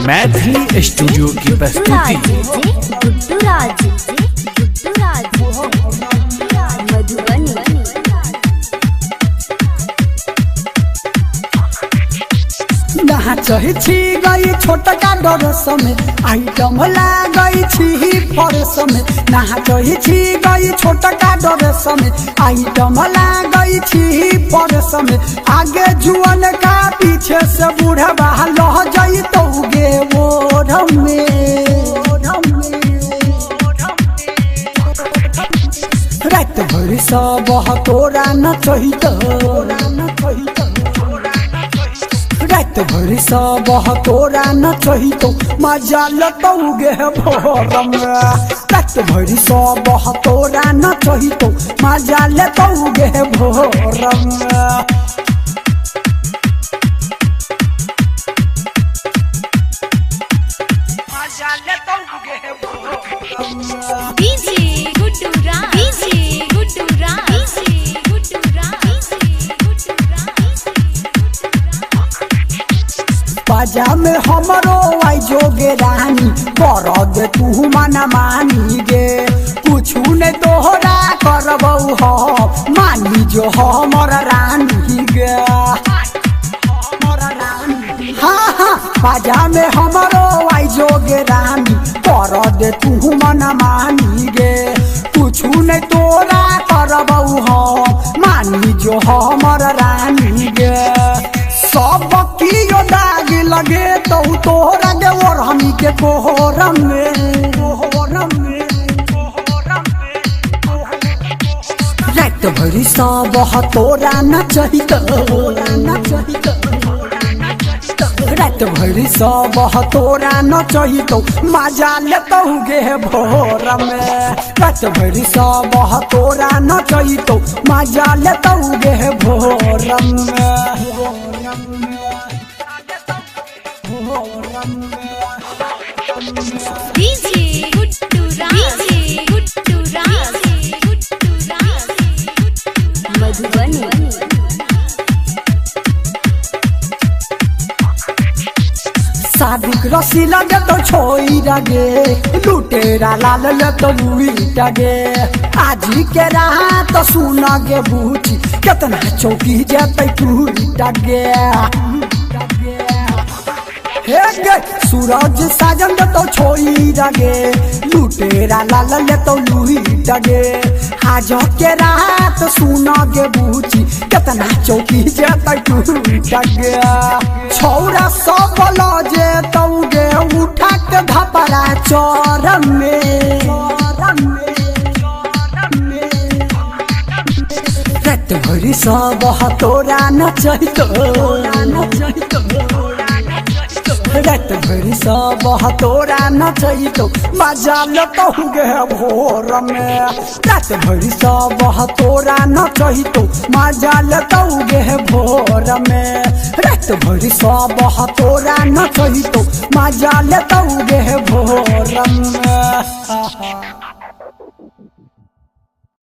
Maithili studio की प्रस्तुति नाचही छी गई छोटका डरस में आइटम ला गई छी फरस में नाचही छी गई छोटका डरस में आइटम ला गई छी फरस में आगे जुअन का पीछे से बूढ़ा लह जाई तो गे ओढ़ में रात भर सब तोरा नचही रात भर सब तोरा नचही तो मजा लतौगे भोर में रात भर सब तोरा नचही तो मजा लतौगे भोर में बाजा में हमरो आई जोगे रानी बरद तू मना मानी गे कुछ ने तोहरा करबऊ हो मानी जो हमर रानी गे हाँ हाँ बाजा में हमरो आई जोगे रानी बरद तू मना मानी गे कुछ ने तोरा करबऊ हो मानी जो हमर रानी गे सब की दाग लगे तो तोहरा गे और हमी के कोहरम में रात भरी सब तोरा नचही रात भरी सब तोरा नचही तो मजा लेतौगे भोर में रात भरी सब तोरा नचही तो मजा लेतौगे भोर में सादिक रसी लगे तो छोई रगे लुटेरा लाल ले तो लुईटा गे आजी के रहा तो सुना गे बूची कितना चौकी जेते टूटा गे हे गे सूरज साजन तो छोई रगे लुटेरा लाल ले तो लुईटा गे आज के रात सुना गे बूची कितना चौकी जेते टूटा गे छौरा सब लजे तौगे उठा के धपरा चौर में रात भरी सब तोरा नचही रात भरी सब तोरा नचही तो मजा लतौगे भोर में रात भरी सब तोरा नचही तो मजा लतौगे भोर में रात भरी सब तोरा नचही तो मजा लतौगे भोर में